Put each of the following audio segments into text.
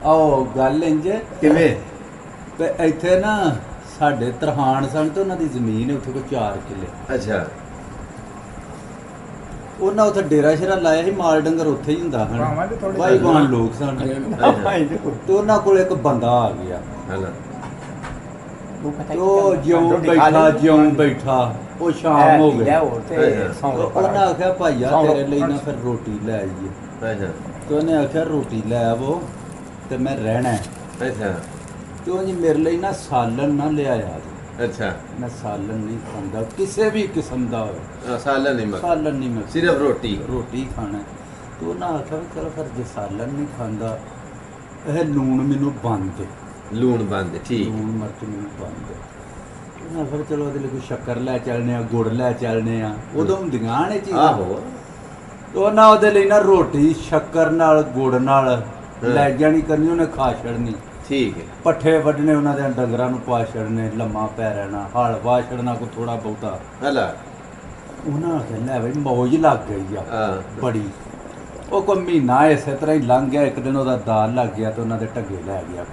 ਆਓ ਗੱਲ ਇੰਜ ਕਿਵੇਂ ਤੇ ਇੱਥੇ ਨਾ ਸਾਡੇ ਤਰਹਾਣ ਸਨ ਤੇ ਉਹਨਾਂ ਦੀ ਜ਼ਮੀਨ ਉੱਥੇ ਕੋਈ 4 ਕਿੱਲੇ। ਅੱਛਾ। ਉਹਨਾਂ ਉੱਥੇ ਡੇਰਾ ਸ਼ੇਰਾ ਲਾਇਆ ਸੀ, ਮਾਲ ਡੰਗਰ ਉੱਥੇ ਹੀ ਹੁੰਦਾ ਹਨ, ਭਾਈਵਾਨ ਲੋਕ ਸਨ। ਤੇ ਉਹਨਾਂ ਕੋਲ ਇੱਕ ਬੰਦਾ ਆ ਗਿਆ, ਉਹ ਜਿਉਂ ਬੈਠਾ ਉਹ ਸ਼ਾਮ ਹੋ ਗਈ। ਉਹਨਾਂ ਆਖਿਆ ਭਾਈਆ ਤੇਰੇ ਲਈ ਨਾ ਫਿਰ ਰੋਟੀ ਲੈ ਆਈਏ। ਤੇ ਉਹਨੇ ਆਖਿਆ ਰੋਟੀ ਲੈ ਆਵੋ ਤੇ ਮੈਂ ਰਹਿਣਾ। ਤੇ ਉਹ ਜੀ ਮੇਰੇ ਲਈ ਨਾ ਸਾਲਨ ਨਾ ਲਿਆਇਆ। ਅੱਛਾ। ਮੈਂ ਸਾਲਨ ਨਹੀਂ ਖਾਂਦਾ ਕਿਸੇ ਵੀ ਕਿਸਮ ਦਾ ਹੋਵੇ। ਸਾਲਨ ਨਹੀਂ ਮੈਂ ਸਿਰਫ ਰੋਟੀ ਖਾਣਾ। ਤੇ ਉਹਨਾਂ ਆਖਿਆ ਵੀ ਚਲੋ ਫਿਰ ਜੇ ਸਾਲਨ ਨਹੀਂ ਖਾਂਦਾ ਇਹ ਲੂਣ ਮੈਨੂੰ ਬੰਦ ਠੀਕ, ਲੂਣ ਮਿਰਚ ਮੈਨੂੰ ਬੰਦ। ਉਹਨਾਂ ਫਿਰ ਚਲੋ ਉਹਦੇ ਲਈ ਕੋਈ ਸ਼ੱਕਰ ਲੈ ਚੱਲਨੇ ਆ, ਗੁੜ ਲੈ ਚੱਲਨੇ ਆ, ਉਦੋਂ ਹੁੰਦੀਆਂ ਨੇ ਚੀਜ਼ਾਂ। ਆਹੋ। ਤੇ ਉਹਨਾਂ ਉਹਦੇ ਲਈ ਨਾ ਰੋਟੀ ਸ਼ੱਕਰ ਨਾਲ ਗੁੜ ਨਾਲ ਲੈ ਜਾਣੀ ਕਰਨੀ, ਉਹਨੇ ਖਾ ਛੱਡਣੀ। ਠੀਕ ਹੈ। ਪੱਠੇ ਵੱਢਣੇ ਉਹਨਾਂ ਦੇ ਡੰਗਰਾਂ ਨੂੰ ਪਾ ਛੱਡਣੇ, ਲੰਮਾ ਪੈ ਰਹਿਣਾ, ਹਲ ਵਾਹ ਛੱਡਣਾ ਕੋਈ ਥੋੜਾ ਬਹੁਤਾ। ਉਹਨਾਂ ਕਹਿੰਦਾ ਬਈ ਮੌਜ ਲੱਗ ਗਈ ਆ ਬੜੀ। ਉਹ ਕੋਈ ਮਹੀਨਾ ਇਸੇ ਤਰ੍ਹਾਂ ਹੀ ਲੰਘ ਗਿਆ। ਇੱਕ ਦਿਨ ਉਹਦਾ ਦਾਲ ਲੱਗ ਗਿਆ ਤੇ ਉਹਨਾਂ ਦੇ ਢੱਗੇ ਲੈ ਗਿਆ।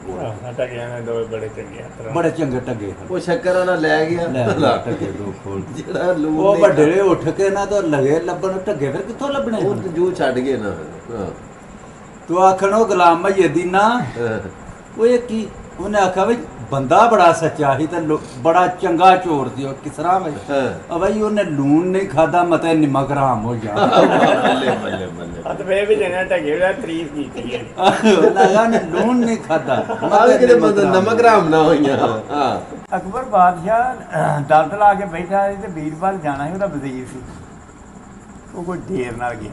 ਬੜੇ ਚੰਗੇ ਢੱਗੇ। ਉਹ ਸ਼ੱਕਰ ਉਹਨਾਂ ਲੈ ਗਿਆ ਢੱਗੇ ਦੋ ਖੋਲ। ਉਹ ਵੱਡੇ ਉੱਠ ਕੇ ਨਾ ਤਾਂ ਲਗੇ ਲੱਭਣ ਢੱਗੇ, ਫਿਰ ਕਿੱਥੋਂ ਲੱਭਣੇ? ਉਹ ਜੂ ਛੱਡ ਗਏ ਨਾ। ਤੂੰ ਆਖਣ ਉਹ ਗੁਲਾਮ ਮਈਦੀ ਨਾ ਉਹ ਇਹ ਕੀ? ਉਹਨੇ ਆਖਿਆ ਬਈ ਬੰਦਾ ਬੜਾ ਸੱਚਾ ਸੀ ਤੇ ਬੜਾ ਚੰਗਾ ਚੋਰ ਸੀ। ਉਹ ਕਿਸ ਤਰ੍ਹਾਂ ਬਈ ਉਹਨੇ ਲੂਣ ਨਹੀਂ ਖਾਦਾ ਮਤੇ ਨਮਕ ਹਰਾਮ ਹੋ ਜਾ। ਲੂਣ ਨਹੀਂ ਖਾਦਾ ਨਮਕ ਹਰਾਮ ਨਾ ਹੋਈਆਂ। ਅਕਬਰ ਬਾਦਸ਼ਾਹ ਦਲਤ ਲਾ ਕੇ ਬੈਠਾ ਸੀ ਤੇ ਬੀਰਬਲ ਜਾਣਾ ਸੀ, ਉਹਦਾ ਵਜ਼ੀਰ ਸੀ। ਉਹ ਕੋਈ ਦੇਰ ਨਾਲ ਗਿਆ।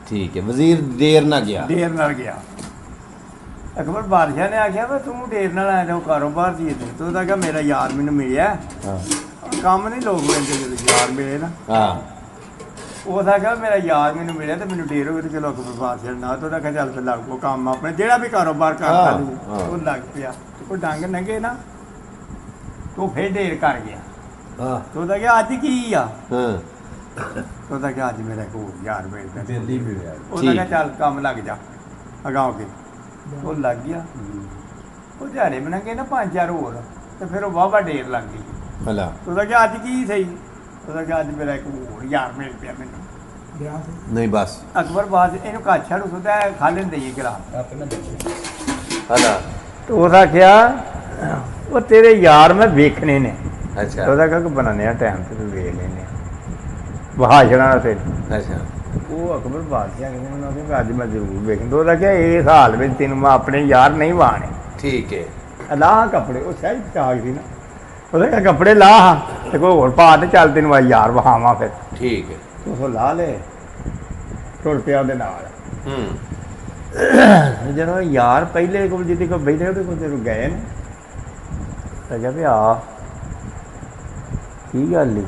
ਠੀਕ ਹੈ। ਵਜ਼ੀਰ ਦੇਰ ਨਾਲ ਗਿਆ। ਅਕਬਰ ਬਾਦਸ਼ਾਹ ਨੇ ਆਖਿਆ ਵੀ ਤੂੰ ਦੇਰ ਨਾਲ ਆਇਆ, ਉਹ ਕਾਰੋਬਾਰ ਦੀ ਇੱਥੇ। ਤੂੰ ਤਾਂ ਕਿਹਾ ਮੇਰਾ ਯਾਰ ਮੈਨੂੰ ਮਿਲਿਆ। ਕੰਮ ਨਹੀਂ ਲੋਕ ਲੈਂਦੇ ਜਦੋਂ ਯਾਰ ਮਿਲੇ ਨਾ। ਉਹ ਤਾਂ ਕਿਹਾ ਮੇਰਾ ਯਾਰ ਮੈਨੂੰ ਮਿਲਿਆ ਤੇ ਮੈਨੂੰ ਦੇਰ ਹੋ ਗਈ। ਤੇ ਚਲੋ ਅਕਬਰ ਬਾਦਸ਼ਾਹ ਨਾਲ ਤਾਂ ਕਿਹਾ ਚੱਲ ਫਿਰ ਲੱਗ ਪਓ ਕੰਮ ਆਪਣੇ, ਜਿਹੜਾ ਵੀ ਕਾਰੋਬਾਰ ਕਰਦਾ ਉਹ ਲੱਗ ਪਿਆ। ਉਹ ਡੰਗ ਲੰਘੇ ਨਾ ਤੂੰ ਫਿਰ ਢੇਰ ਕਰ ਗਿਆ। ਤੂੰ ਤਾਂ ਕਿਹਾ ਅੱਜ ਕੀ ਆ? ਉਹਦਾ ਕਿਹਾ ਅੱਜ ਮੇਰਾ ਇੱਕ ਹੋਰ ਯਾਰ ਮਿਲਦਾ ਦਿੱਲੀ ਮਿਲਿਆ। ਉਹਦਾ ਕਿਹਾ ਚੱਲ ਕੰਮ ਲੱਗ ਜਾ ਅਗਾਉ ਕੇ। ਉਹ ਲੱਗ ਗਿਆ। ਉਹ ਦਿਹਾੜੇ ਬਣਾਂਗੇ ਨਾ 5-4 ਹੋਰ ਤੇ ਫਿਰ ਉਹ ਵਾਹਵਾ ਢੇਰ ਲੱਗ ਗਈ। ਉਹਦਾ ਕਿਹਾ ਅੱਜ ਕੀ ਸਹੀ? ਉਹਦਾ ਕਿਹਾ ਅੱਜ ਮੇਰਾ ਇੱਕ ਹੋਰ ਯਾਰ ਮਿਲ ਪਿਆ ਮੈਨੂੰ। ਨਹੀਂ ਬਸ ਅਕਬਰ ਬਾਦ ਇਹਨੂੰ ਘਰ ਛੱਡ ਸੁਦਾ ਖਾ ਲੈਂਦੇ ਹੀ ਗਲਾਸ। ਉਹਦਾ ਕਿਹਾ ਉਹ ਤੇਰੇ ਯਾਰ ਮੈਂ ਵੇਖਣੇ ਨੇ। ਉਹਦਾ ਕਿਹਾ ਕਿ ਬਣਾਉਂਦੇ ਟਾਈਮ ਤੇ ਵੇਖ ਲੈਨੇ ਬਹਾਸ਼ਣਾ ਤੇ। ਉਹ ਅਕਬਰ ਬਾਦਸ਼ਾਹ ਕਹਿੰਦੇ ਉਹਨਾਂ ਦੇ ਅੱਜ ਮੈਂ ਜ਼ਰੂਰ ਵੇਖਦਾ। ਉਹਦਾ ਕਿਹਾ ਇਸ ਹਾਲ ਵਿੱਚ ਤੈਨੂੰ ਮੈਂ ਆਪਣੇ ਯਾਰ ਨਹੀਂ ਵਾਣੇ। ਠੀਕ ਹੈ। ਲਾਹ ਕੱਪੜੇ ਉਹ ਸਹਿਜ ਚਾਗ ਸੀ ਨਾ। ਉਹਦਾ ਕਿਹਾ ਕੱਪੜੇ ਲਾਹ ਤੇ ਕੋਈ ਹੋਰ ਪਾ ਤੇ ਚੱਲ ਤੈਨੂੰ ਆ ਯਾਰ ਵਹਾਵਾਂ ਫਿਰ। ਠੀਕ ਹੈ। ਉਹ ਲਾ ਲੈ ਟੁਰ ਪਿਆ ਉਹਦੇ ਨਾਲ। ਜਦੋਂ ਯਾਰ ਪਹਿਲੇ ਕੋਲ ਜਿਹਦੇ ਕੋਲ ਬੈਠੇ ਉਹਦੇ ਕੋਲ ਜਦੋਂ ਗਏ ਨੇ ਤਾਂ ਕਿਹਾ ਵੀ ਆ ਕੀ ਗੱਲ ਈ?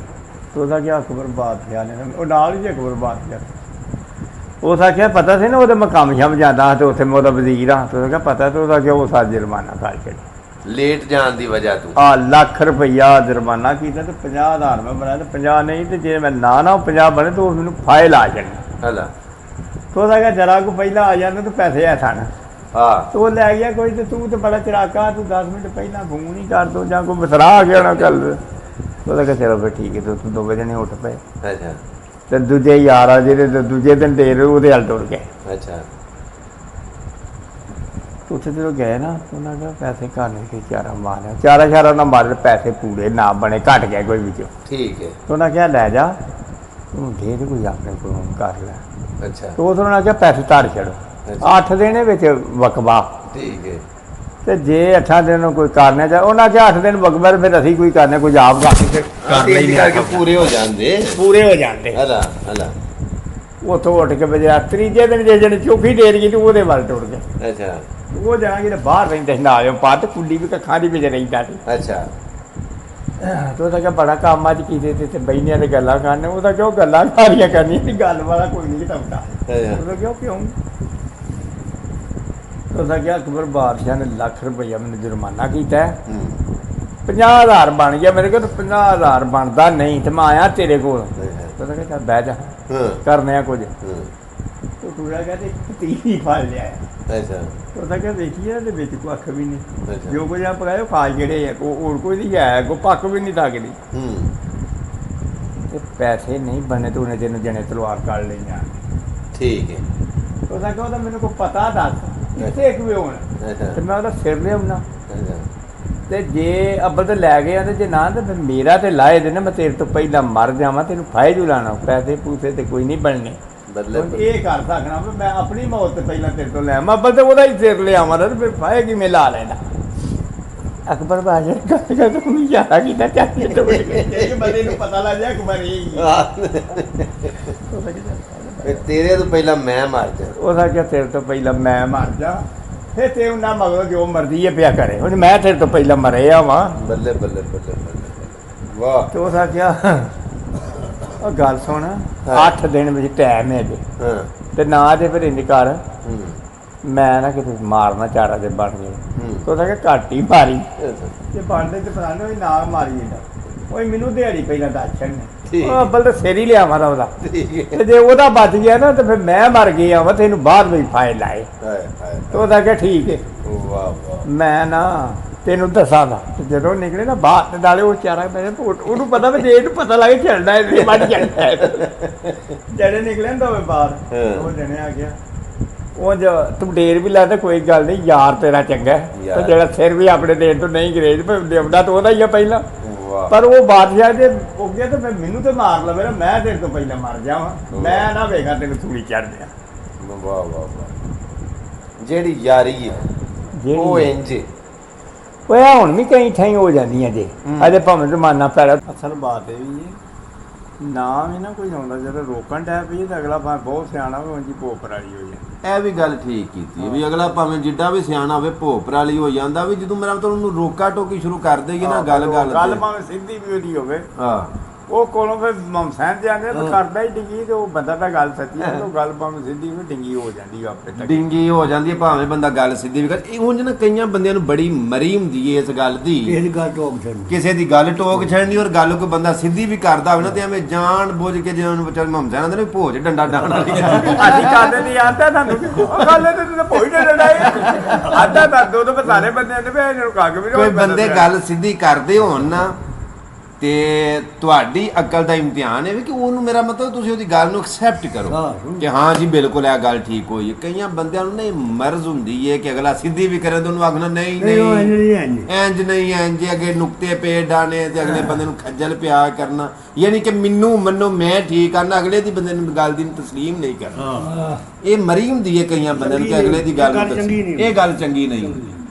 ਉਹਦਾ ਕਿਹਾ ਅਕਬਰ ਬਾਦਸ਼ਾਹ ਨੇ ਉਹ ਨਾਲ ਹੀ ਅਕਬਰ ਬਾਦਸ਼ਾਹ ਉਸ ਆਖਿਆ ਪਤਾ ਸੀ ਨਾ ਉਹਦੇ ਮੈਂ ਕੰਮ ਸ਼ਮ ਜਾਂਦਾ ਤੇ ਉੱਥੇ ਮੈਂ ਉਹਦਾ ਵਜ਼ੀਰ ਹਾਂ। ਤੇ ਉਹਦਾ ਕਿਹਾ ਪਤਾ ਤੇ ਉਹਦਾ ਕਿਹਾ ਉਹ ਸਾਰਾ ਜੁਰਮਾਨਾ ਕਰ ਛੱਡਿਆ ਲੇਟ ਜਾਣ ਦੀ ਵਜ੍ਹਾ ਤੋਂ। ਲੱਖ ਰੁਪਈਆ ਜੁਰਮਾਨਾ ਕੀਤਾ ਤੇ 50,000 ਮੈਂ ਬਣਾਇਆ ਤੇ 50 ਨਹੀਂ ਤੇ ਜੇ ਮੈਂ ਨਾ ਉਹ 50 ਬਣੇ ਤਾਂ ਉਹ ਮੈਨੂੰ ਫਾਇਲ ਆ ਜਾਣੀ। ਤੇ ਉਹਦਾ ਕਿਹਾ ਜਰਾ ਕੋ ਪਹਿਲਾਂ ਆ ਜਾਂਦਾ ਤੇ ਪੈਸੇ ਐ ਸਨ। ਤੇ ਉਹ ਲੈ ਗਿਆ ਕੋਈ ਤੇ ਤੂੰ ਤੇ ਬੜਾ ਚੜਾਕਾ ਤੂੰ 10 ਮਿੰਟ ਪਹਿਲਾਂ ਫੋਨ ਹੀ ਕਰ ਦੋ ਜਾਂ ਕੋਈ ਮਸਰਾ ਆ ਗਿਆ ਨਾ ਕੱਲ। ਉਹਦਾ ਕਿਹਾ ਚਲੋ ਫਿਰ ਠੀਕ ਹੈ। ਤੂੰ 2 ਵਜੇ ਨੇ ਉੱਠ ਪਏ ਤੇ ਦੂਜੇ ਯਾਰ ਆ ਜਿਹੜੇ ਦੂਜੇ ਦਿਨ ਢੇਰ ਉਹਦੇ ਹਲ ਟੁਰ ਗਏ। ਉੱਥੇ ਜਦੋਂ ਗਏ ਨਾ ਉਹਨਾਂ ਕਿਹਾ ਪੈਸੇ ਘਰ ਨਹੀਂ ਕੋਈ ਚਾਰਾ ਮਾਰਿਆ। ਚਾਰਾ ਉਹਨਾਂ ਮਾਰੇ ਪੈਸੇ ਪੂਰੇ ਨਾ ਬਣੇ ਘੱਟ ਗਏ ਕੋਈ ਵਿੱਚੋਂ। ਠੀਕ ਹੈ। ਉਹਨਾਂ ਕਿਹਾ ਲੈ ਜਾ ਤੂੰ ਦੇ ਦੇ ਕੋਈ ਆਪਣੇ ਕੋਲੋਂ ਕਰ ਲੈ। ਤੇ ਉਹਨਾਂ ਕਿਹਾ ਪੈਸੇ ਧਰ ਛੱਡੋ 8 ਦਿਨ ਵਿੱਚ ਵਕਬਾ। ਠੀਕ ਹੈ। ਤੇ ਜੇ 8 ਦਿਨ ਕੋਈ ਕਰਨਾ ਚਾਹ ਉਹਨਾਂ ਕਿਹਾ 8 ਦਿਨ ਵਕਬਾ ਫਿਰ ਅਸੀਂ ਕੋਈ ਕਰਨਾ ਕੁਝ ਆਪ ਕਰਕੇ ਪੂਰੇ ਹੋ ਜਾਂਦੇ। ਉੱਥੋਂ ਉੱਠ ਕੇ ਬਜਾ ਤੀਜੇ ਦਿਨ ਜੇ ਜਿਹੜੇ ਚੌਕੀ ਡੇਰ ਗਈ ਤੇ ਉਹਦੇ ਵੱਲ ਟੁਰ ਗਏ। ਉਹ ਜਾਣਗੇ ਤੇ ਬਾਹਰ ਰਹਿੰਦੇ ਸੀ ਨਾਲ ਪੱਤ ਕੁੰਡੀ ਵੀ ਕੱਖਾਂ ਦੀ ਵਿੱਚ ਰਹਿੰਦਾ ਸੀ। ਤੇ ਉਹਦਾ ਕਿਹਾ ਬੜਾ ਕੰਮ ਅੱਜ ਕੀਤੇ ਤੇ ਬਹਿਨੀਆਂ ਤੇ ਗੱਲਾਂ ਕਰਨੇ। ਉਹਦਾ ਕਿਉਂ ਗੱਲਾਂ ਸਾਰੀਆਂ ਕਰਨੀਆਂ ਸੀ, ਗੱਲ ਵਾਲਾ ਕੋਈ ਨਹੀਂ ਘਟਾਉਂਦਾ। ਉਹਦਾ ਕਿਉਂ ਉਹਦਾ ਕਿਹਾ ਅਕਬਰ ਬਾਦਸ਼ਾਹ ਨੇ ਲੱਖ ਰੁਪਈਆ ਮੈਨੂੰ ਜੁਰਮਾਨਾ ਕੀਤਾ। 50,000 ਬਣ ਗਿਆ ਮੇਰੇ ਕੋਲ। 50,000 ਬਣਦਾ ਨਹੀਂ ਤੇ ਮੈਂ ਆਇਆ ਤੇਰੇ ਕੋਲ। ਉਹਦਾ ਕਿਹਾ ਚੱਲ ਬਹਿ ਜਾ ਕਰਨੇ ਆ ਕੁਝ। ਟੂਰਾ ਗਿਆ ਤੇ ਪਤੀਲੀ ਫੜ ਲਿਆ। ਅੱਛਾ ਉਹ ਤਾਂ ਕਿਹਾ ਦੇਖੀਏ ਇਹਦੇ ਵਿੱਚ ਕੱਖ ਵੀ ਨਹੀਂ, ਅੱਛਾ। ਜੋ ਕੁਝ ਆ ਪਕਾਏ ਉਹ ਖਾ ਜਿਹੜੇ ਆ, ਹੋਰ ਕੋਈ ਨਹੀਂ ਹੈ, ਕੋਈ ਪੱਕ ਵੀ ਨਹੀਂ ਸਕਦੀ। ਤੇ ਪੈਸੇ ਨਹੀਂ ਬਣੇ ਤੇ ਉਹਨੇ ਤੈਨੂੰ ਜਣੇ ਤਲਵਾਰ ਕੱਢ ਲਈਆਂ। ਠੀਕ ਹੈ। ਉਹ ਤਾਂ ਕਹਿੰਦਾ ਮੈਨੂੰ ਕੋਈ ਪਤਾ ਦੱਸ ਕਿੱਥੇ ਕਿਵੇਂ ਹੋਣਾ, ਤੇ ਮੈਂ ਉਹਦਾ ਸਿਰ ਲਿਆਉਣਾ। ਤੇ ਜੇ ਅੱਬਲ ਤੇ ਲੈ ਗਏ ਆ ਤੇ ਜੇ ਨਾ ਤੇ ਫਿਰ ਮੇਰਾ ਤੇ ਲਾਏ ਦੇ ਨਾ, ਮੈਂ ਤੇਰੇ ਤੋਂ ਪਹਿਲਾਂ ਮਰ ਜਾਵਾਂ, ਤੈਨੂੰ ਫਾਇ ਜੂ ਲਾਣਾ, ਪੈਸੇ ਪੂਸੇ ਤੇ ਕੋਈ ਨਹੀਂ ਬਣਨੇ। ਇਹ ਕਰ ਸਕਣਾ ਵੀ ਮੈਂ ਆਪਣੀ ਮੌਤ ਤੇ ਪਹਿਲਾਂ ਤੇਰੇ ਤੋਂ ਲੈ ਆਵਾਂ, ਅੱਬਲ ਤੇ ਉਹਦਾ ਹੀ ਸਿਰ ਲਿਆਵਾਂ ਤੇ ਫਿਰ ਫਾਇ ਕਿਵੇਂ ਲਾ ਲੈਣਾ। ਅਕਬਰ ਬਾਜਾ ਗੱਲ ਕਰ ਤੂੰ ਯਾਰਾ ਕੀਤਾ ਚਾਹੀ ਤੇ ਬੰਦੇ ਨੂੰ ਪਤਾ ਲੱਗ ਜਾ ਅਕਬਰ ਤੇਰੇ ਤੋਂ ਪਹਿਲਾਂ ਮੈਂ ਮਰ ਜਾ। ਉਹਦਾ ਕਿਹਾ ਤੇਰੇ ਤੋਂ ਪਹਿਲਾਂ ਮੈਂ ਮਰ ਜਾ, ਫਿਰ ਤੇ ਉਹਨਾਂ ਮਗਰੋਂ ਜੋ ਮਰਜ਼ੀ ਹੈ ਪਿਆ ਕਰੇ, ਹੁਣ ਮੈਂ ਤੇਰੇ ਤੋਂ ਪਹਿਲਾਂ ਮਰਿਆ ਵਾਂ। ਬੱਲੇ ਬੱਲੇ ਬੱਲੇ ਬੱਲੇ ਵਾਹ। ਤੇ ਉਹਦਾ ਕਿਹਾ ਉਹ ਗੱਲ ਸੁਣ, 8 ਦਿਨ ਵਿੱਚ ਟਾਈਮ ਹੈ ਜੇ ਤੇ ਨਾ ਜੇ ਫਿਰ ਇੰਜ ਕਰ, ਮੈਂ ਨਾ ਕਿਤੇ ਮਾਰਨਾ ਚਾਰਾ ਦੇ ਬਣ ਗਏ। ਉਹਦਾ ਕਿਹਾ ਘੱਟ ਹੀ ਮਾਰੀ, ਜੇ ਬਣਦੇ ਤੇ ਪਤਾ ਨਹੀਂ ਨਾ ਮਾਰੀ ਇਹਦਾ, ਉਹ ਮੈਨੂੰ ਦਿਹਾੜੀ ਪਹਿਲਾਂ ਦੱਸ ਛੱਡਨੇ, ਉਹ ਅੱਬਲ ਤਾਂ ਸਿਰ ਹੀ ਲਿਆਵਾਂ ਦਾ ਉਹਦਾ। ਤੇ ਜੇ ਉਹਦਾ ਬਚ ਗਿਆ ਨਾ ਤੇ ਫਿਰ ਮੈਂ ਮਰ ਗਿਆ ਵਾ, ਤੈਨੂੰ ਬਾਹਰ ਵਿੱਚ ਫਾਇਲ ਲਾਏ। ਤੇ ਉਹਦਾ ਕਿਹਾ ਠੀਕ ਹੈ। ਮੈਂ ਨਾ ਤੈਨੂੰ ਦੱਸਾਂ ਦਾ, ਜਦੋਂ ਨਿਕਲੇ ਨਾ ਬਾਹਰ ਤੇ ਨਾਲੇ ਉਹ ਚਾਰਾ ਮੇਰੇ ਉਹਨੂੰ ਪਤਾ ਵੀ ਜੇ ਇਹਨੂੰ ਪਤਾ ਲੱਗੇ ਚੱਲਦਾ ਇਹ ਵੱਢ ਜਾਂਦਾ। ਜਿਹੜੇ ਨਿਕਲੇ ਨਾ ਬਾਹਰ, ਉਹ ਜਣੇ ਆ ਗਿਆ। ਉਹ ਤੂੰ ਡੇਰ ਵੀ ਲਾਦਾ ਕੋਈ ਗੱਲ ਨਹੀਂ, ਯਾਰ ਤੇਰਾ ਚੰਗਾ, ਤੇ ਜਿਹੜਾ ਸਿਰ ਵੀ ਆਪਣੇ ਦੇਣ ਤੋਂ ਨਹੀਂ ਗਰੇਜ ਦੇਵਦਾ ਤਾਂ ਉਹਦਾ ਹੀ ਆ ਪਹਿਲਾਂ। ਪਰ ਉਹ ਬਾਦਸ਼ਾਹ ਜੇ ਹੋ ਗਿਆ ਤਾਂ ਮੈਨੂੰ ਤੇ ਮਾਰ ਲਵੇ ਨਾ, ਮੈਂ ਤੇਰੇ ਤੋਂ ਪਹਿਲਾਂ ਮਰ ਜਾਵਾਂ, ਮੈਂ ਨਾ ਵੇਖਾਂ ਤੈਨੂੰ ਸੂਲੀ ਚੜ੍ਹ ਦਿਆਂ। ਵਾਹ ਵਾਹ ਵਾਹ। ਜਿਹੜੀ ਯਾਰੀ ਹੈ ਉਹ ਇੰਜ ਉਹ ਹੁਣ ਵੀ ਕਈ ਥਾਈਂ ਹੋ ਜਾਂਦੀਆਂ ਜੇ, ਅਜੇ ਭਾਵੇਂ ਜ਼ਮਾਨਾ ਪੈੜਾ। ਅਸਲ ਬਾਤ ਇਹ ਵੀ ਹੈ ਨਾ ਵੀ ਨਾ ਕੋਈ ਆਉਂਦਾ ਜਦੋਂ ਰੋਕਣ ਟੈ ਪਈ ਤਾਂ ਅਗਲਾ ਭਾਵੇਂ ਬਹੁਤ ਸਿਆਣਾ ਹੋਵੇ ਉਂਝ ਭੋਪਰ ਵਾਲੀ ਹੋ ਜਾਏ। ਇਹ ਵੀ ਗੱਲ ਠੀਕ ਕੀਤੀ ਵੀ ਅਗਲਾ ਭਾਵੇਂ ਜਿੱਡਾ ਵੀ ਸਿਆਣਾ ਹੋਵੇ ਭੋਪਰ ਵਾਲੀ ਹੋ ਜਾਂਦਾ, ਵੀ ਜਦੋਂ ਮੇਰਾ ਮਤਲਬ ਉਹਨੂੰ ਰੋਕਾ ਟੋਕੀ ਸ਼ੁਰੂ ਕਰ ਦੇਗੀ ਨਾ ਗੱਲ ਭਾਵੇਂ ਸਿੱਧੀ ਵੀ ਉਹਦੀ ਹੋਵੇ, ਉਹ ਕੋਲੋਂ ਫਿਰ ਮਮਸੈਨ ਜਾਂਦੇ ਕਰਦਾ ਹੀ ਡਿੰਗੀ, ਤੇ ਉਹ ਬੰਦਾ ਤਾਂ ਗੱਲ ਸੱਚੀ ਹੈ, ਉਹ ਗੱਲ ਭਾਵੇਂ ਸਿੱਧੀ ਵੀ ਡਿੰਗੀ ਹੋ ਜਾਂਦੀ ਆਪੇ ਡਿੰਗੀ ਹੋ ਜਾਂਦੀ ਹੈ, ਭਾਵੇਂ ਬੰਦਾ ਗੱਲ ਸਿੱਧੀ ਵੀ ਕਰ। ਉਂਝ ਨਾ ਕਈਆਂ ਬੰਦਿਆਂ ਨੂੰ ਬੜੀ ਮਰੀ ਹੁੰਦੀ ਹੈ ਇਸ ਗੱਲ ਦੀ, ਕਿਸੇ ਦੀ ਗੱਲ ਟੋਕ ਛੱਡਣੀ, ਔਰ ਗੱਲ ਕੋਈ ਬੰਦਾ ਸਿੱਧੀ ਵੀ ਕਰਦਾ ਹੋਵੇ ਨਾ ਤੇ ਐਵੇਂ ਜਾਣ ਬੁੱਝ ਕੇ ਜਿਹਨਾਂ ਨੂੰ ਵਿਚਾਰੇ ਮਮਸੈਨ ਆਉਂਦੇ ਨੇ ਭੋਜ ਡੰਡਾ ਡਾਣ ਵਾਲੀ ਅਸੀਂ ਕਰਦੇ ਨਹੀਂ ਆਂਦਾ ਤੁਹਾਨੂੰ ਗੱਲ ਤੇ ਭੋਜ ਡੰਡਾ ਆਂਦਾ ਤਾਂ ਦੋ ਦੋ ਸਾਰੇ ਬੰਦੇ ਨੇ ਵੀ ਇਹਨੂੰ ਕੱਗ ਵੀ ਕੋਈ ਬੰਦੇ ਗੱਲ ਸਿੱਧੀ ਕਰਦੇ ਹੋਣ ਨਾ, ਤੇ ਤੁਹਾਡੀ ਅਕਲ ਦਾ ਇਮਤਿਹਾਨ ਹੈ ਵੀ ਕਿ ਉਹਨੂੰ, ਮੇਰਾ ਮਤਲਬ ਤੁਸੀਂ ਉਹਦੀ ਗੱਲ ਨੂੰ ਐਕਸੈਪਟ ਕਰੋ ਕਿ ਹਾਂ ਜੀ ਬਿਲਕੁਲ ਇਹ ਗੱਲ ਠੀਕ ਹੋਈ ਹੈ। ਕਈਆਂ ਬੰਦਿਆਂ ਨੂੰ ਨਹੀਂ ਮਰਜ਼ ਹੁੰਦੀ ਹੈ ਕਿ ਅਗਲਾ ਸਿੱਧੀ ਵੀ ਕਰੇ ਤਾਂ ਉਹਨੂੰ ਆਖਣਾ ਨਹੀਂ ਨਹੀਂ ਇੰਜ ਨਹੀਂ ਇੰਜ, ਅੱਗੇ ਨੁਕਤੇ ਪੇ ਡਾਣੇ ਤੇ ਅਗਲੇ ਬੰਦੇ ਨੂੰ ਖੱਜਲ ਪਿਆ ਕਰਨਾ, ਯਾਨੀ ਕਿ ਮੈਨੂੰ ਮੰਨੋ ਮੈਂ ਠੀਕ ਆ ਨਾ, ਅਗਲੇ ਦੀ ਬੰਦੇ ਨੂੰ ਗੱਲ ਦੀ ਤਸਲੀਮ ਨਹੀਂ ਕਰਨਾ। ਇਹ ਮਰੀ ਹੁੰਦੀ ਹੈ ਕਈਆਂ ਬੰਦਿਆਂ ਨੂੰ ਕਿ ਅਗਲੇ ਦੀ ਗੱਲ, ਇਹ ਗੱਲ ਚੰਗੀ ਨਹੀਂ।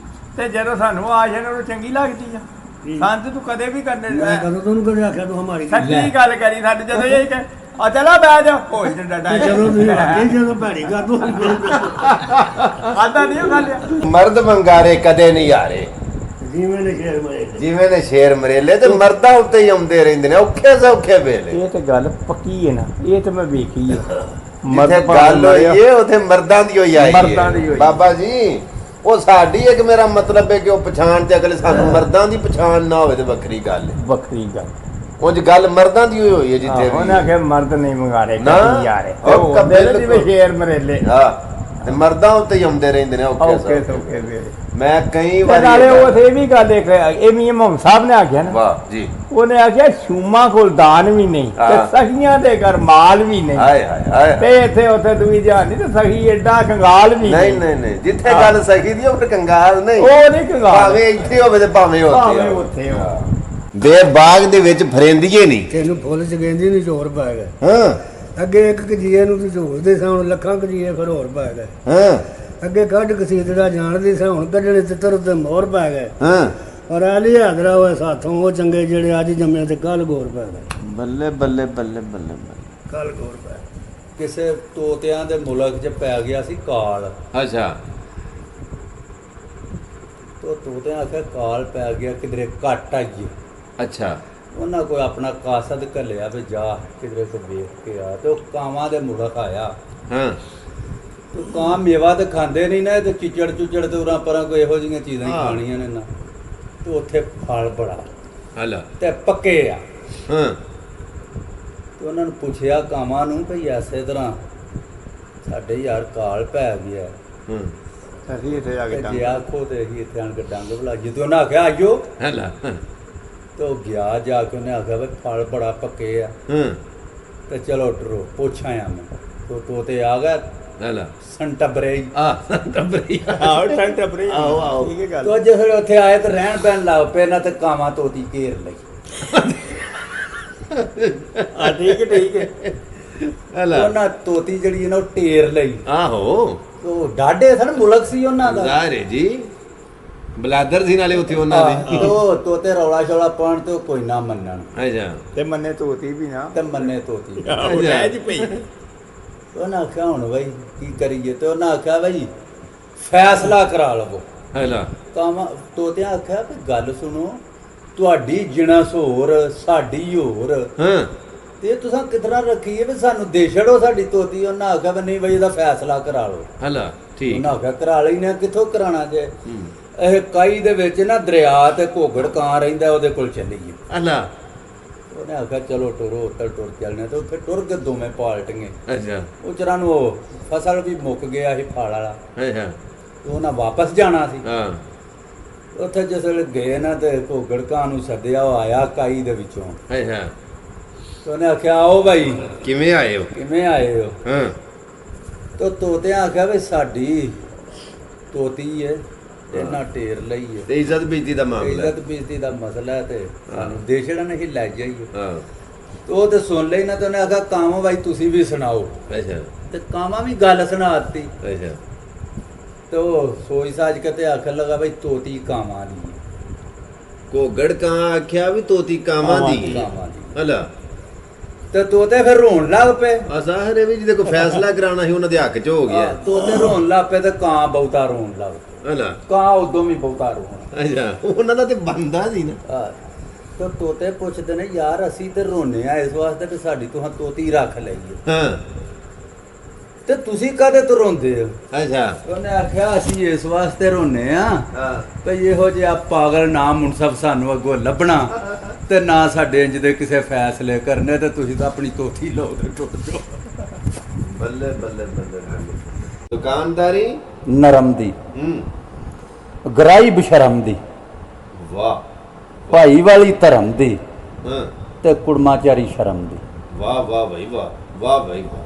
ਤੇ ਜਦੋਂ ਸਾਨੂੰ ਆ ਜਾਣ ਉਹ ਚੰਗੀ ਲੱਗਦੀ ਆ ਸੰਤ, ਤੂੰ ਕਦੇ ਵੀ ਕਰਨੇ ਤੁਹਾਨੂੰ ਕਦੇ ਆਖਿਆ ਤੂੰ ਹਮਾਰੀ ਸੱਚੀ ਗੱਲ ਕਰੀ ਸਾਡੇ, ਜਦੋਂ ਇਹ ਕਹੇ ਆ ਚਲਾ ਬਹਿ ਜਾ ਭੋਜ ਡੰਡਾ, ਚਲੋ ਤੁਸੀਂ ਆਖੇ ਜਦੋਂ ਭੈੜੀ ਕਰ ਦੋ ਆਦਾ ਨਹੀਂ ਖਾਲਿਆ। ਮਰਦ ਮੰਗਾਰੇ ਕਦੇ ਨਹੀਂ ਹਾਰੇ, ਜਿਵੇਂ ਨੇ ਸ਼ੇਰ ਮਰੇਲੇ, ਜਿਵੇਂ ਨੇ ਸ਼ੇਰ ਮਰੇਲੇ, ਤੇ ਮਰਦਾਂ ਉੱਤੇ ਹੀ ਆਉਂਦੇ ਰਹਿੰਦੇ ਨੇ ਔਖੇ ਸੌਖੇ ਵੇਲੇ। ਇਹ ਤੇ ਗੱਲ ਪੱਕੀ ਹੈ ਨਾ, ਇਹ ਤੇ ਮੈਂ ਵੇਖੀ ਹੈ। ਜਿੱਥੇ ਗੱਲ ਹੋਈ ਹੈ ਉੱਥੇ ਮਰਦਾਂ ਦੀ ਹੋਈ ਆਈ ਹੈ ਬਾਬਾ ਜੀ। ਉਹ ਸਾਡੀ ਇੱਕ ਮੇਰਾ ਮਤਲਬ ਹੈ ਕਿ ਉਹ ਪਛਾਣ ਤੇ ਅਗਲੇ ਸਾਨੂੰ ਮਰਦਾਂ ਦੀ ਪਛਾਣ ਨਾ ਹੋਵੇ ਤੇ ਵੱਖਰੀ ਗੱਲ ਹੈ, ਵੱਖਰੀ ਗੱਲ। ਉਂਝ ਗੱਲ ਮਰਦਾਂ ਦੀ ਹੋਈ ਹੈ ਜਿੱਥੇ ਉਹਨਾਂ ਕੇ ਮਰਦ ਨਹੀਂ ਮੰਗਾਰੇ ਨਾ ਯਾਰੇ, ਉਹ ਕਬੀਲੇ ਦੀ ਸ਼ੇਰ ਮਰੇਲੇ। ਹਾਂ, ਤੇ ਮਰਦਾਂ ਉੱਤੇ ਹੀ ਆਉਂਦੇ ਰਹਿੰਦੇ ਨੇ ਔਖੇ ਸੌਖੇ। ਮੈਂ ਕਈ ਵਾਰੀ ਨਾਲੇ ਉਹ ਇਹ ਵੀ ਗੱਲ ਇਹ ਮੀਆਂ ਮੁਹੰਮਦ ਸਾਹਿਬ ਨੇ ਆਖਿਆ ਨਾ, ਵਾਹ ਜੀ, ਉਹਨੇ ਆਖਿਆ ਸ਼ੂਮਾ ਕੋਲ ਦਾਨ ਵੀ ਨਹੀਂ ਤੇ ਸਖੀਆਂ ਦੇ ਘਰ ਮਾਲ ਵੀ ਨਹੀਂ। ਹਾਏ ਹਾਏ ਹਾਏ। ਤੇ ਇੱਥੇ ਉੱਥੇ ਦੂਈ ਜਾਨ ਨਹੀਂ ਤੇ ਸਖੀ ਐਡਾ ਕੰਗਾਲ ਵੀ ਨਹੀਂ। ਨਹੀਂ ਨਹੀਂ, ਜਿੱਥੇ ਗੱਲ ਸਖੀ ਦੀ ਉਹ ਫਿਰ ਕੰਗਾਲ ਨਹੀਂ, ਉਹ ਨਹੀਂ ਕੰਗਾਲ, ਭਾਵੇਂ ਇੱਥੇ ਹੋਵੇ ਤੇ ਭਾਵੇਂ ਉੱਥੇ ਦੇ ਬਾਗ ਦੇ ਵਿੱਚ ਫਰੇਂਦੀਏ ਨਹੀਂ, ਤੈਨੂੰ ਫੁੱਲ ਚ ਗੇਂਦੀ ਨਹੀਂ ਜ਼ੋਰ ਪੈ ਗਿਆ। ਹਾਂ, ਅੱਗੇ ਇੱਕ ਕਜੀਏ ਨੂੰ ਤੂੰ ਝੋਲਦੇ ਸਾਂ, ਹੁਣ ਲੱਖਾਂ ਕਜੀਏ ਫਿਰ ਹੋਰ ਪੈ ਗਏ। ਹਾਂ, ਅੱਗੇ ਕੱਢ ਕਸੀਦੜਾ ਜਾਣਦੇ ਸਾਂ, ਹੁਣ ਕੱਢਣੇ ਤਿੱਤਰ ਉੱਤੇ ਮੋਹਰ ਪੈ ਗਏ। ਹਾਂ, ਔਰ ਆਲੀ ਹਾਜ਼ਰਾ ਹੋਏ ਸਾਥੋਂ ਉਹ ਚੰਗੇ ਜਿਹੜੇ ਅੱਜ ਜੰਮੇ ਤੇ ਕੱਲ ਗੋਰ ਪੈ ਗਏ। ਬੱਲੇ ਬੱਲੇ ਬੱਲੇ ਬੱਲੇ, ਕੱਲ ਗੋਰ ਪੈ ਕਿਸੇ ਤੋਤਿਆਂ ਦੇ ਮੁਲਕ 'ਚ ਪੈ ਗਿਆ ਸੀ ਕਾਲ। ਅੱਛਾ, ਤੋ ਤੋਤਿਆਂ ਆਖਿਆ ਕਾਲ ਪੈ ਗਿਆ, ਕਿਧਰੇ ਘੱਟ ਆਈਏ। ਅੱਛਾ, ਉਹਨਾਂ ਕੋਈ ਆਪਣਾ ਕਾਸਦ ਘੱਲਿਆ ਵੀ ਜਾ ਕਿਧਰੇ ਤੋਂ ਵੇਖ ਕੇ ਆ, ਤੇ ਉਹ ਕਾਵਾਂ ਦੇ ਮੁਲਕ ਆਇਆ। ਹਾਂ, ਤੇ ਕਾਂ ਮੇਵਾ ਤੇ ਖਾਂਦੇ ਨਹੀਂ ਨਾ, ਤੇ ਚਿਚੜ ਚੁਚੜ ਤੇ ਉਰਾਂ ਪਰਾਂ ਕੋਈ ਇਹੋ ਜਿਹੀਆਂ ਚੀਜ਼ਾਂ ਹੀ ਖਾਣੀਆਂ ਨੇ ਨਾ, ਤੇ ਉੱਥੇ ਫਲ ਬੜਾ ਹਲਾ ਤੇ ਪੱਕੇ ਆ। ਹਾਂ, ਤੇ ਉਹਨਾਂ ਨੂੰ ਪੁੱਛਿਆ ਕਾਵਾਂ ਨੂੰ ਭਈ ਐਸੇ ਤਰ੍ਹਾਂ ਸਾਡੇ ਯਾਰ ਕਾਲ ਪੈ ਗਿਆ ਹੂੰ ਅਸੀਂ ਇੱਥੇ ਜਾ ਕੇ ਤੇ ਜੇ ਆਖੋ ਤੇ ਅਸੀਂ ਇੱਥੇ ਆਣ ਕੇ ਡੰਗ ਬੁਲਾ ਜਦੋਂ ਉਹਨੇ ਆਖਿਆ ਆਜੋ ਹੈਲਾ ਤੇ ਉਹ ਗਿਆ ਜਾ ਕੇ ਉਹਨੇ ਆਖਿਆ ਵੀ ਫਲ ਬੜਾ ਪੱਕੇ ਆ ਹੂੰ ਤੇ ਚਲੋ ਟਰੋ ਪੁੱਛ ਆਇਆ ਮੈਂ ਤੋਤੇ ਆ ਗਿਆ ਹੈਲਾ ਸੰਟਬਰੇ ਟੱਬਰੀ ਆਓ ਟੰਗ ਟੱਪਰੇ ਆਓ, ਆਓ। ਠੀਕ ਹੈ ਗੱਲ ਤੋ ਜੇ ਫਿਰ ਉੱਥੇ ਆਏ ਤੇ ਰਹਿਣ ਬਹਿਣ ਲੱਗ ਪਏ ਨਾ ਤੇ ਕਾਵਾਂ ਤੋਤੀ ਘੇਰ ਲਈ ਆ ਠੀਕ ਹੈ ਹੈਲਾ ਉਹਨਾਂ ਤੋਤੀ ਜਿਹੜੀ ਨਾ ਉਹ ਢੇਰ ਲਈ ਆਹੋ ਉਹ ਡਾਢੇ ਸਨ ਮੁਲਕ ਸੀ ਉਹਨਾਂ ਦਾ ਜ਼ਾਹਰ ਜੀ ਬਲਾਦਰ ਸੀ ਨਾਲੇ ਉੱਥੇ ਉਹਨਾਂ ਦੇ ਉਹ ਤੋਤੇ ਰੌਲਾ ਛੌਲਾ ਪਾਉਣ ਤੇ ਉਹ ਕੋਈ ਨਾ ਮੰਨਣ ਅੱਛਾ ਤੇ ਮੰਨੇ ਤੋਤੀ ਵੀ ਨਾ ਤੇ ਮੰਨੇ ਤੋਤੀ ਉਹ ਰਹਿ ਜੀ ਪਈ ਉਹਨਾਂ ਆਖਿਆ ਹੁਣ ਬਈ ਕੀ ਕਰੀਏ ਤੇ ਉਹਨਾਂ ਆਖਿਆ ਬਈ ਫੈਸਲਾ ਕਰਾ ਲਵੋ ਹੈਲਾ ਕਾਵਾਂ ਤੋਤਿਆਂ ਆਖਿਆ ਵੀ ਗੱਲ ਸੁਣੋ ਤੁਹਾਡੀ ਜਿਣਸ ਹੋਰ ਸਾਡੀ ਹੋਰ ਹਾਂ ਤੇ ਤੁਸੀਂ ਕਿਤਨਾ ਰੱਖੀਏ ਵੀ ਸਾਨੂੰ ਦੇ ਛੜੋ ਸਾਡੀ ਤੋਤੀ ਉਹਨਾਂ ਆਖਿਆ ਵੀ ਨਹੀਂ ਬਈ ਇਹਦਾ ਫੈਸਲਾ ਕਰਾ ਲਓ ਹੈਲਾ ਠੀਕ ਉਹਨਾਂ ਆਖਿਆ ਕਰਾ ਲੈਨੇ ਕਿੱਥੋਂ ਕਰਾਣਾ ਜੇ ਹੂੰ ਇਹ ਕਾਈ ਦੇ ਵਿੱਚ ਨਾ ਦਰਿਆ ਤੇ ਘੋਗੜ ਕਾਂ ਰਹਿੰਦਾ ਉਹਦੇ ਕੋਲ ਚੱਲੀਏ ਹੈਲਾ ਉਹਨੇ ਆਖਿਆ ਚਲੋ ਟੁਰੋ ਉੱਤਰ ਟੁਰ ਚੱਲਣੇ ਤੇ ਉੱਥੇ ਟੁਰ ਕੇ ਦੋਵੇਂ ਪਾਲਟੀਆਂ ਅੱਛਾ ਉਹ ਚਰਾਂ ਨੂੰ ਉਹ ਫਸਲ ਵੀ ਮੁੱਕ ਗਿਆ ਸੀ ਫਲ ਵਾਲਾ ਅੱਛਾ ਤੇ ਉਹਨਾਂ ਵਾਪਸ ਜਾਣਾ ਸੀ ਹਾਂ ਉੱਥੇ ਜਿਸ ਵੇਲੇ ਗਏ ਨਾ ਤੇ ਘੋਗੜ ਕਾਂ ਨੂੰ ਸੱਦਿਆ ਉਹ ਆਇਆ ਕਾਈ ਦੇ ਵਿੱਚੋਂ ਅੱਛਾ ਤੇ ਉਹਨੇ ਆਖਿਆ ਆਓ ਭਾਈ ਕਿਵੇਂ ਆਏ ਹੋ ਕਿਵੇਂ ਆਏ ਹੋ ਹਾਂ ਤੇ ਤੋਤਿਆਂ ਆਖਿਆ ਵੀ ਸਾਡੀ ਤੋਤੀ ਹੈ ਇਹਨਾਂ ਢੇਰ ਲਈ ਹੈ ਤੇ ਇੱਜ਼ਤ ਬੇਇੱਜ਼ਤੀ ਦਾ ਮਾਮਲਾ ਇੱਜ਼ਤ ਬੇਇੱਜ਼ਤੀ ਦਾ ਮਸਲਾ ਹੈ ਤੇ ਸਾਨੂੰ ਦੇਸ਼ੜਾ ਨਹੀਂ ਲੈ ਜਾਈਏ ਹਾਂ ਤੇ ਉਹ ਤੇ ਸੁਣ ਲਈ ਨਾ ਤੇ ਉਹਨੇ ਆਖਿਆ ਕਾਵਾਂ ਬਾਈ ਤੁਸੀਂ ਵੀ ਸੁਣਾਓ ਅੱਛਾ ਤੇ ਕਾਵਾਂ ਵੀ ਗੱਲ ਸੁਣਾ ਦਿੱਤੀ ਅੱਛਾ ਤੇ ਉਹ ਸੋਚ ਸਾਜ ਕੇ ਤੇ ਆਖਣ ਲੱਗਾ ਬਈ ਤੋਤੀ ਕਾਵਾਂ ਦੀ ਹੈ। ਘੋਗੜ ਕਾਂ ਆਖਿਆ ਵੀ ਤੋਤੀ ਕਾਵਾਂ ਦੀ ਕਾਵਾਂ ਦੀ ਹਲਾ ਤੇ ਤੋਤੇ ਫਿਰ ਰੋਣ ਲੱਗ ਪਏ ਆ ਜ਼ਾਹਰ ਹੈ ਵੀ ਜਿਹਦੇ ਕੋ ਫੈਸਲਾ ਕਰਾਉਣਾ ਸੀ ਉਹਨਾਂ ਦੇ ਹੱਕ 'ਚ ਹੋ ਗਿਆ ਤੋਤੇ ਰੋਣ ਲੱਗ ਪਏ ਤੇ ਕਾਂ ਬਹੁਤਾ ਰੋਣ ਲੱਗ ਪਏ ਹਲਾ ਕਾਂ ਉਦੋਂ ਵੀ ਬਹੁਤਾ ਰੋਣ ਅੱਛਾ ਉਹਨਾਂ ਦਾ ਤੇ ਬੰਦਾ ਸੀ ਨਾ ਆ ਤੇ ਤੋਤੇ ਪੁੱਛਦੇ ਨੇ ਯਾਰ ਅਸੀਂ ਤੇ ਰੋਨੇ ਆ ਇਸ ਵਾਸਤੇ ਵੀ ਸਾਡੀ ਤੁਹਾਂ ਤੋਤੀ ਰੱਖ ਲਈਏ ਹਾਂ ਤੇ ਤੁਸੀਂ ਕਾਹਦੇ ਤੋਂ ਰੋਂਦੇ ਹੋ ਅੱਛਾ ਉਹਨੇ ਆਖਿਆ ਅਸੀਂ ਇਸ ਵਾਸਤੇ ਰੋਨੇ ਆ ਹਾਂ ਤੇ ਇਹੋ ਜਿਹਾ ਪਾਗਲ ਨਾ ਮੁਨਸਫ ਸਾਨੂੰ ਅੱਗੋਂ ਲੱਭਣਾ ਤੇ ਨਾ ਸਾਡੇ ਇੰਜ ਦੇ ਕਿਸੇ ਫੈਸਲੇ ਕਰਨੇ ਤੇ ਤੁਸੀਂ ਤਾਂ ਆਪਣੀ ਤੋਤੀ ਲਓ ਤੇ ਟੁੱਟ ਜਾਓ ਬੱਲੇ ਬੱਲੇ ਬੱਲੇ ਬੱਲੇ ਦੁਕਾਨਦਾਰੀ ਨਰਮ ਦੀ ਹੂੰ ਗਰਾਈ ਬਸ਼ਰਮ ਦੀ ਵਾਹ ਭਾਈ ਵਾਲੀ ਧਰਮ ਦੀ ਹਾਂ ਤੇ ਕੁੜਮਾਚਾਰੀ ਸ਼ਰਮ ਦੀ ਵਾਹ ਵਾਹ ਭਾਈ ਵਾਹ ਵਾਹ ਭਾਈ ਵਾਹ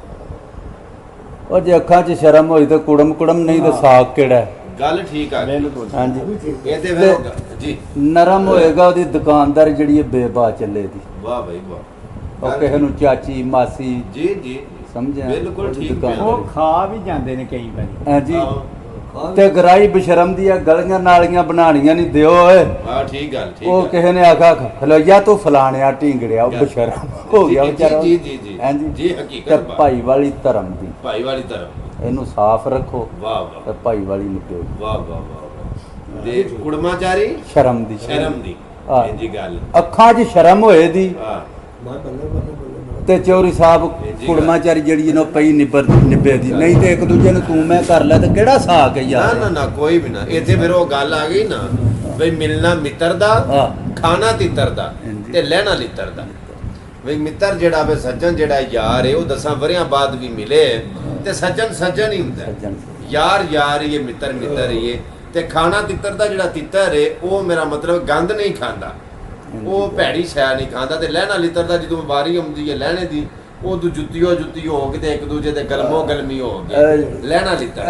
ਉਹ ਜੇ ਅੱਖਾਂ 'ਚ ਸ਼ਰਮ ਹੋਈ ਤੇ ਕੁੜਮ ਕੁੜਮ ਨਹੀਂ ਤੇ ਸਾਗ ਕਿਹੜਾ ਹੈ? ਗੱਲ ਠੀਕ ਆ ਗਈ। ਬਿਲਕੁਲ ਹਾਂਜੀ ਇਹ ਤੇ ਫਿਰ ਜੀ ਨਰਮ ਹੋਏਗਾ ਉਹਦੀ ਦੁਕਾਨਦਾਰ ਜਿਹੜੀ ਹੈ ਬੇਬਾ ਚੱਲੇ ਦੀ ਵਾਹ ਭਾਈ ਵਾਹ ਉਹ ਕਿਸੇ ਨੂੰ ਚਾਚੀ ਮਾਸੀ ਜੀ ਜੀ ਸਮਝਿਆ ਬਿਲਕੁਲ ਉਹਦੀ ਠੀਕ, ਦੁਕਾਨਦਾਰੀ। ਉਹ ਖਾ ਵੀ ਜਾਂਦੇ ਨੇ ਕਈ ਵਾਰੀ ਹਾਂਜੀ ਆਹੋ। ਤੇ ਗਰਾਈ ਬਸ਼ਰਮ ਦੀਆਂ ਗਲੀਆਂ ਨਾਲੀਆਂ ਬਣਾਣੀਆਂ ਨਹੀਂ ਦਿਓ ਓਏ ਹਾਂ ਠੀਕ ਗੱਲ ਠੀਕ ਉਹ ਆ। ਕਿਸੇ ਨੇ ਆਖਾ ਖਲੋਇਆ ਤੂੰ ਫਲਾਣਿਆ ਢੀਂਗੜਿਆ ਉਹ ਬਸ਼ਰਮ ਹੋ ਗਿਆ ਜੀ, ਵਿਚਾਰਾ ਜੀ, ਜੀ, ਜੀ। ਹਾਂਜੀ ਜੀ, ਹਕੀਕਤ ਤੇ ਬਾਤ। ਭਾਈ ਵਾਲੀ ਧਰਮ ਦੀ ਭਾਈ ਵਾਲੀ ਤਰਫ ਇਹਨੂੰ ਸਾਫ਼ ਰੱਖੋ ਵਾਹ ਤੇ ਵਾਹ ਭਾਈ ਵਾਲੀ ਨਿਕਲੋ ਵਾਹ ਵਾਹ ਵਾਹ ਦੇ ਕੁੜਮਾਚਾਰੀ ਸ਼ਰਮ ਦੀ ਸ਼ਰਮ ਦੀ ਹਾਂ। ਇਹ ਜੀ ਗੱਲ ਅੱਖਾਂ 'ਚ ਸ਼ਰਮ ਹੋਏ ਦੀ ਹਾਂ ਤੇ ਚੌਰੀ ਸਾਹਿਬ ਕੁੜਮਾਚਾਰੀ ਜਿਹੜੀ ਇਹਨੂੰ ਪਈ ਨਿੱਬੇ ਦੀ ਨਹੀਂ ਤੇ ਇੱਕ ਦੂਜੇ ਨੂੰ ਤੂੰ ਮੈਂ ਕਰ ਲੈ ਤੇ ਕਿਹੜਾ ਸਾਕ ਹੈ ਨਾ ਯਾਰ ਨਾ ਨਾ ਕੋਈ ਵੀ ਨਾ ਇੱਥੇ ਫਿਰ ਉਹ ਗੱਲ ਆ ਗਈ ਨਾ ਬਈ ਮਿਲਣਾ ਮਿੱਤਰ ਦਾ ਹਾਂ। ਖਾਣਾ ਤਿੱਤਰ ਦਾ ਹਾਂਜੀ। ਤੇ ਲੈਣਾ ਲਿੱਤਰ ਦਾ ਬਈ ਮਿੱਤਰ ਜਿਹੜਾ ਵੇ ਸੱਜਣ ਜਿਹੜਾ ਯਾਰ ਹੈ ਉਹ 10 ਵਰਿਆਂ ਬਾਅਦ ਵੀ ਮਿਲੇ ਤੇ ਸੱਜਣ ਸੱਜਣ ਹੀ ਹੁੰਦਾ ਹੈ। ਸੱਜਣ ਯਾਰ ਯਾਰ ਹੀ ਹੈ ਮਿੱਤਰ ਮਿੱਤਰ ਹੀ ਹੈ ਤੇ ਖਾਣਾ ਤਿੱਤਰ ਦਾ ਜਿਹੜਾ ਤਿੱਤਰ ਹੈ ਉਹ ਮੇਰਾ ਮਤਲਬ ਗੰਦ ਨਹੀਂ ਖਾਂਦਾ ਉਹ ਭੈੜੀ ਸ਼ੈ ਨਹੀਂ ਖਾਂਦਾ ਤੇ ਲੈਣਾ ਲਿੱਤਰ ਦਾ ਜਦੋਂ ਵਾਰੀ ਆਉਂਦੀ ਹੈ ਲੈਣੇ ਦੀ ਉਹ ਜੁੱਤੀ ਹੋ ਕੇ ਤੇ ਇੱਕ ਦੂਜੇ ਦੇ ਗਲਮੋ ਗਲਮੀ ਹੋ ਗਏ ਲੈਣਾ ਲਿੱਤਰ